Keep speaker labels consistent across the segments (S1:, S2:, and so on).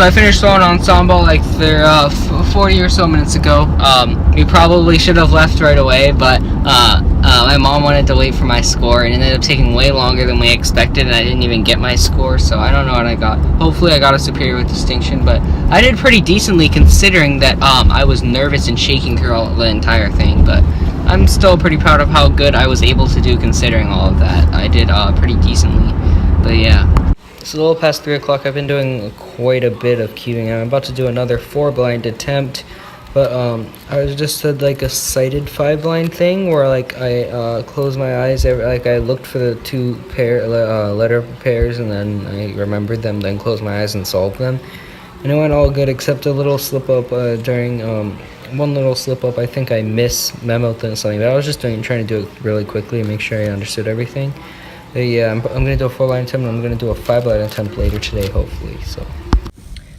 S1: I finished throwing ensemble like 40 or so minutes ago. We probably should have left right away, but my mom wanted to wait for my score, and it ended up taking way longer than we expected, and I didn't even get my score, so I don't know what I got. Hopefully I got a superior with distinction, but I did pretty decently considering that I was nervous and shaking throughout the entire thing, but I'm still pretty proud of how good I was able to do considering all of that. I did pretty decently, but yeah. It's a little past 3 o'clock. I've been doing quite a bit of queuing. I'm about to do another 4-blind attempt, but I just did like a sighted 5-blind thing where like I closed my eyes, like I looked for the 2 letter pairs, and then I remembered them, then closed my eyes and solved them, and it went all good except a little slip up during one little slip up. I think I mismemoed something, but I was just trying to do it really quickly and make sure I understood everything. Yeah, I'm going to do a 4-blind attempt, and I'm going to do a 5-blind attempt later today, hopefully. So,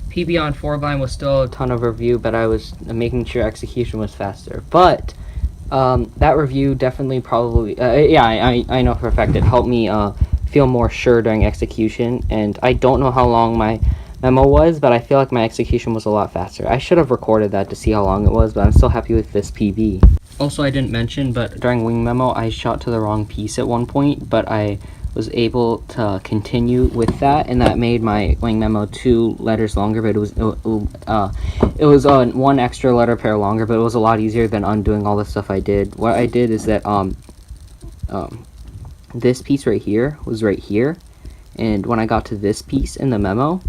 S1: PB on 4-blind was still a ton of review, but I was making sure execution was faster. But that review definitely probably, I know for a fact it helped me feel more sure during execution. And I don't know how long my memo was, but I feel like my execution was a lot faster. I should have recorded that to see how long it was, but I'm still happy with this PB. Also, I didn't mention, but during wing memo, I shot to the wrong piece at one point, but I was able to continue with that, and that made my wing memo 2 letters longer, but it was 1 extra letter pair longer, but it was a lot easier than undoing all the stuff I did. What I did is that this piece right here was right here, and when I got to this piece in the memo,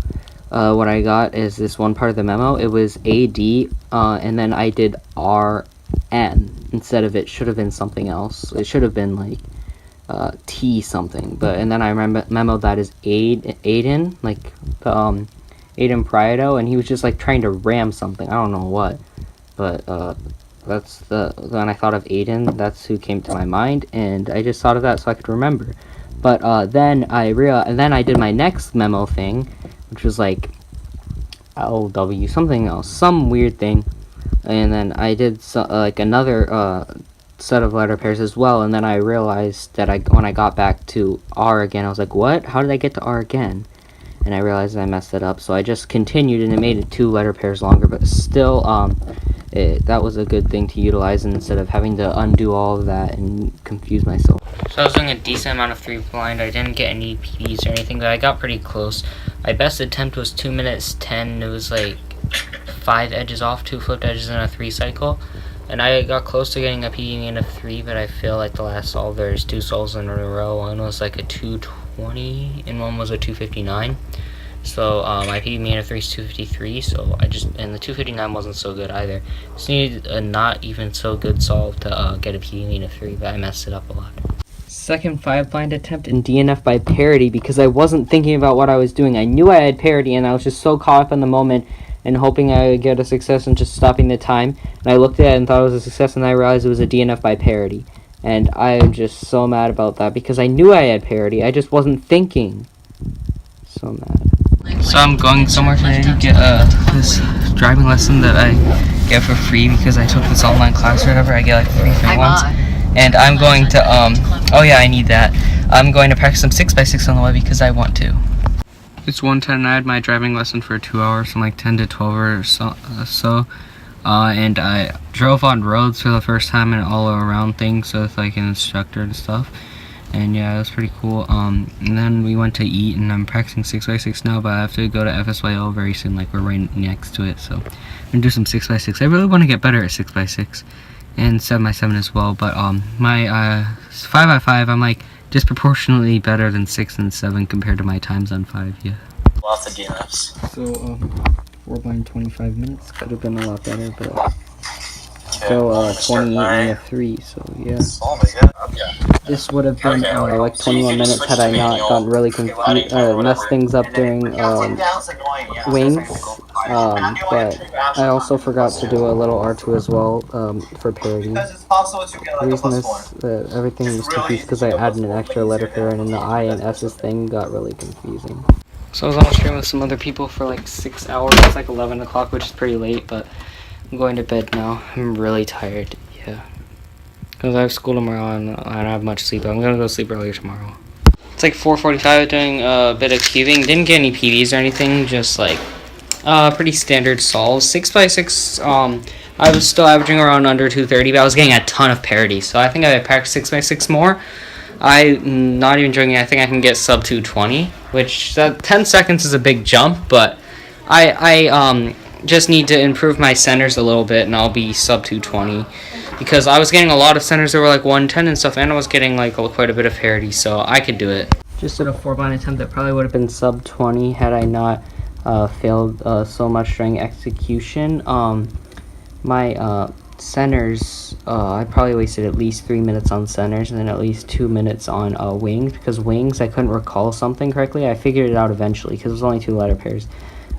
S1: what I got is this one part of the memo. It was AD, and then I did RN instead of, it should have been something else. It should have been like T something, but and then I memoed that as Aiden, like the Aiden Prieto, and he was just like trying to ram something. I don't know what, but when I thought of Aiden, that's who came to my mind, and I just thought of that so I could remember. But then I did my next memo thing, which was like LW something else, some weird thing. And then I did like another set of letter pairs as well, and then I realized that when I got back to R again, I was like, what? How did I get to R again? And I realized I messed it up, so I just continued, and it made it 2 letter pairs longer, but still, that was a good thing to utilize instead of having to undo all of that and confuse myself. So I was doing a decent amount of 3-blind. I didn't get any PBs or anything, but I got pretty close. My best attempt was 2 minutes 10. It was like 5 edges off, 2 flipped edges, and a 3 cycle. And I got close to getting a PB mean of 3, but I feel like the last solve, there's 2 solves in a row. One was like a 220, and one was a 259. So my PB mean of 3 is 253. So and the 259 wasn't so good either. Just needed a not even so good solve to get a PB mean of 3, but I messed it up a lot. Second 5-blind attempt in DNF by parity, because I wasn't thinking about what I was doing. I knew I had parity, and I was just so caught up in the moment and hoping I would get a success and just stopping the time. And I looked at it and thought it was a success, and I realized it was a DNF by parity. And I'm just so mad about that because I knew I had parity. I just wasn't thinking. So mad. So I'm going somewhere today to get this driving lesson that I get for free because I took this online class or whatever. I get like 3 free ones. And I'm going to, oh yeah, I need that. I'm going to practice some 6x6 on the way because I want to. It's 1:10 and I had my driving lesson for 2 hours from like 10 to 12 or so. And I drove on roads for the first time and all around things with like an instructor and stuff. And yeah, it was pretty cool. And then we went to eat, and I'm practicing 6x6 now, but I have to go to FSYO very soon, like we're right next to it. So I'm gonna do some 6x6. I really want to get better at 6x6 and 7x7 as well, but my 5x5, I'm like disproportionately better than 6 and 7 compared to my times on 5. Yeah.
S2: Lots of DNFs.
S1: So 4-blind 25 minutes could have been a lot better, but still 28 and a 3. So yeah. This would have been like 21 minutes had I not gotten really confused, messed things up during wings. But I also forgot to do a little R2 as well for parity. The reason is everything was confused because I added an extra letter pair, and then the I and S's thing got really confusing. So I was on stream with some other people for like 6 hours. It's like 11 o'clock, which is pretty late, but I'm going to bed now. I'm really tired, yeah. Because I have school tomorrow and I don't have much sleep. I'm going to go sleep earlier tomorrow. It's like 4:45, doing a bit of cubing. Didn't get any PBs or anything, just like Pretty standard solves. 6x6, I was still averaging around under 230, but I was getting a ton of parity. So I think I practiced 6x6 more. I'm not even joking, I think I can get sub 220, which 10 seconds is a big jump, but I just need to improve my centers a little bit, and I'll be sub 220. Because I was getting a lot of centers that were like 110 and stuff, and I was getting like quite a bit of parity, so I could do it. Just did a 4-blind attempt that probably would have been sub 20 had I not failed so much during execution. My centers, I probably wasted at least 3 minutes on centers and then at least 2 minutes on wings, because wings I couldn't recall something correctly. I figured it out eventually because it was only 2 letter pairs.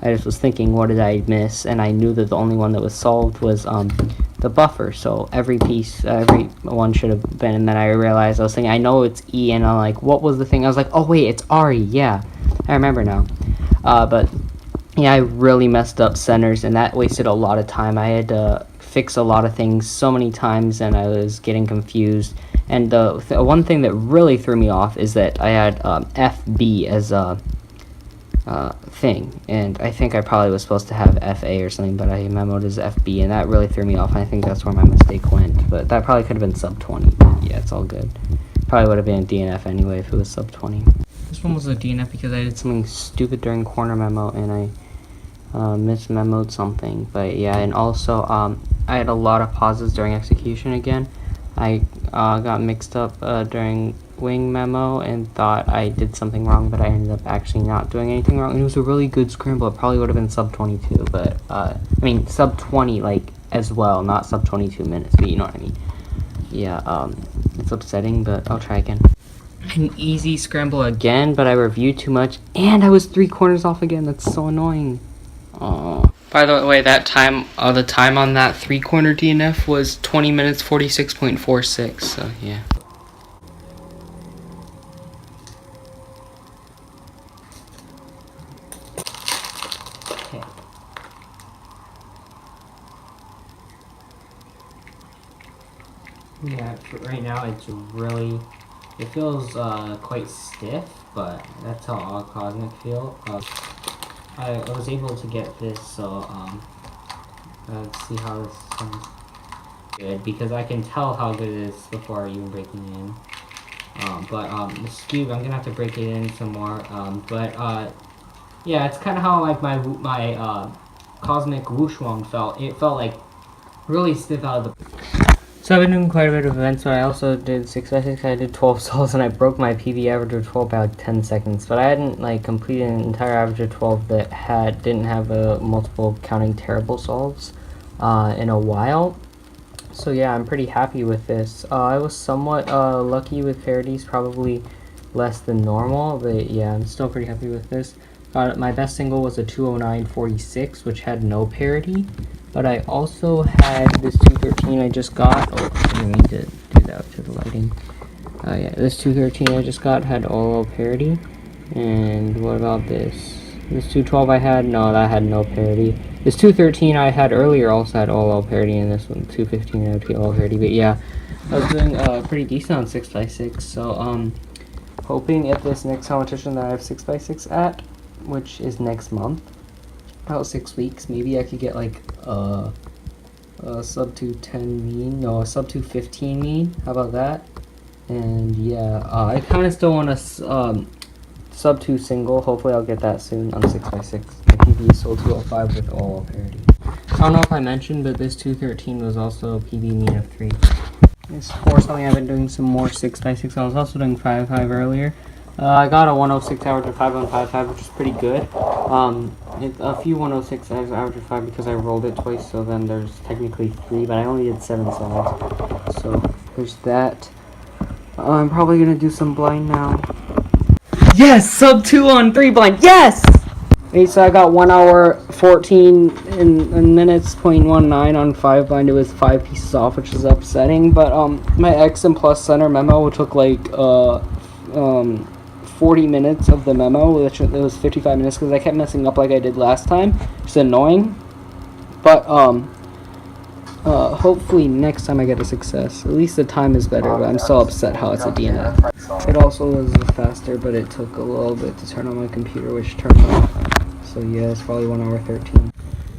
S1: I just was thinking, what did I miss? And I knew that the only one that was solved was the buffer. So every piece, every one should have been. And then I realized, I was thinking, I know it's E, and I'm like, what was the thing? I was like, oh wait, it's RE. Yeah, I remember now. But yeah, I really messed up centers, and that wasted a lot of time. I had to fix a lot of things so many times, and I was getting confused. And the one thing that really threw me off is that I had FB as a thing, and I think I probably was supposed to have FA or something, but I memoed as FB, and that really threw me off, and I think that's where my mistake went. But that probably could have been sub 20, but yeah, it's all good. Probably would have been a DNF anyway if it was sub 20. This one was a DNF because I did something stupid during corner memo, and I mismemoed something. But yeah, and also I had a lot of pauses during execution again. I got mixed up during wing memo and thought I did something wrong, but I ended up actually not doing anything wrong. And it was a really good scramble. It probably would have been sub 22, but I mean sub 20 like as well, not sub 22 minutes, but you know what I mean. Yeah, it's upsetting, but I'll try again. An easy scramble again, but I reviewed too much, and I was 3 corners off again. That's so annoying. Oh. By the way, that time, the time on that 3-corner DNF was 20 minutes 46.46. So yeah. Okay. Yeah, right now it's really. It feels quite stiff, but that's how all Cosmic feel. I was able to get this, so let's see how this sounds good, because I can tell how good it is before even breaking it in. The skew, I'm gonna have to break it in some more. Yeah, it's kind of how like my Cosmic Wushuang felt. It felt like really stiff out of the. So I've been doing quite a bit of events, but I also did 6x6, I did 12 solves, and I broke my PB average of 12 by like 10 seconds. But I hadn't like completed an entire average of 12 that didn't have multiple counting terrible solves in a while. So yeah, I'm pretty happy with this. I was somewhat lucky with parities, probably less than normal, but yeah, I'm still pretty happy with this. My best single was a 209.46, which had no parity. But I also had this 213 I just got. Oh, I didn't mean to do that to the lighting. Yeah, this 213 I just got had OLL parity. And what about this? This 212 I had? No, that had no parity. This 213 I had earlier also had OLL parity, and this one 215 had OLL parity. But yeah, I was doing pretty decent on 6x6. So hoping at this next competition that I have 6x6 at, which is next month. About 6 weeks, maybe I could get like a sub 210 mean, no, a sub 215 mean. How about that? And yeah, I kind of still want a sub 2 single. Hopefully I'll get that soon on 6x6. My PB is still 205 with all parity. I don't know if I mentioned, but this 213 was also a PB mean of 3. This for something I've been doing some more 6x6. I was also doing 5x5 earlier. I got a 106 average of 5 on 5.5, which is pretty good. A few 106 average of 5 because I rolled it twice, so then there's technically 3, but I only did 7 solves. So there's that. I'm probably gonna do some blind now. Yes! Sub 2 on 3 blind! Yes! Wait, so I got 1 hour 14 in minutes, 0.19 on 5 blind. It was 5 pieces off, which is upsetting. But my X and plus center memo took like 40 minutes of the memo, which it was 55 minutes because I kept messing up like I did last time. It's annoying, but hopefully next time I get a success. At least the time is better, but I'm still upset how it's a DNF. It also was faster, but it took a little bit to turn on my computer, which turned off. So yeah, it's probably 1 hour 13.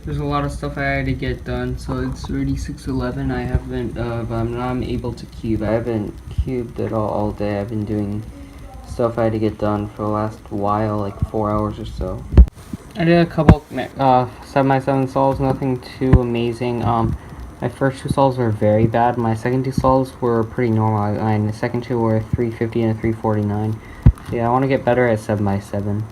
S1: There's a lot of stuff I had to get done, so it's already 6:11. I haven't, but I'm able to cube. I haven't cubed at all day. I've been doing stuff I had to get done for the last while, like 4 hours or so. I did a couple 7x7 solves, nothing too amazing. My first 2 solves were very bad. My second 2 solves were pretty normal. And the second 2 were 350 and a 349. Yeah, I want to get better at 7x7.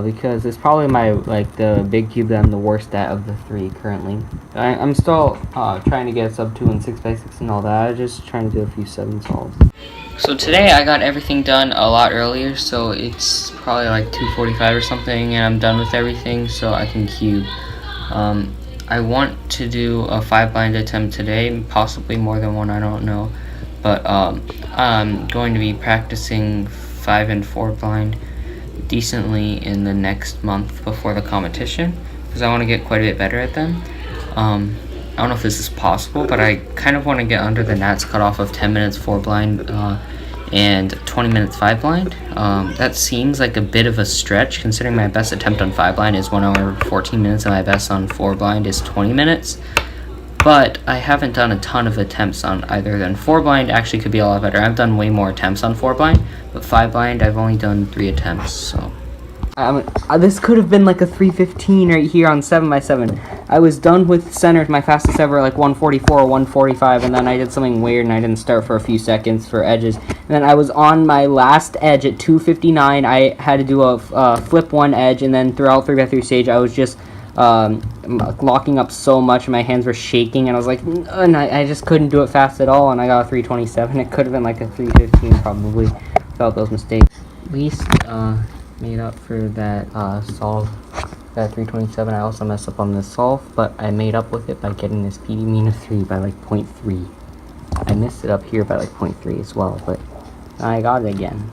S1: Because it's probably the big cube that I'm the worst at of the 3 currently. I'm still trying to get sub 2 and 6x6 and all that. I'm just trying to do a few 7 solves. So today I got everything done a lot earlier, so it's probably like 2:45 or something, and I'm done with everything, so I can cube. I want to do a 5-blind attempt today, possibly more than one, I don't know. But I'm going to be practicing 5 and 4 blind decently in the next month before the competition, because I want to get quite a bit better at them. I don't know if this is possible, but I kind of want to get under the Nats cutoff of 10 minutes 4 blind and 20 minutes 5 blind. That seems like a bit of a stretch, considering my best attempt on 5 blind is 1 hour 14 minutes and my best on 4 blind is 20 minutes. But I haven't done a ton of attempts on either. Then 4 blind actually could be a lot better. I've done way more attempts on 4 blind, but 5 blind I've only done 3 attempts, so. This could have been like a 315 right here on 7x7. I was done with centers, my fastest ever, like 144 or 145, and then I did something weird and I didn't start for a few seconds for edges. And then I was on my last edge at 259. I had to do a flip 1 edge, and then throughout 3x3 stage I was just locking up so much and my hands were shaking, and I was like, and I just couldn't do it fast at all, and I got a 327. It could have been like a 315 probably without those mistakes. At least made up for that solve, that 327. I also messed up on this solve, but I made up with it by getting this PD mean of 3 by like 0.3. I missed it up here by like 0.3 as well, but I got it again.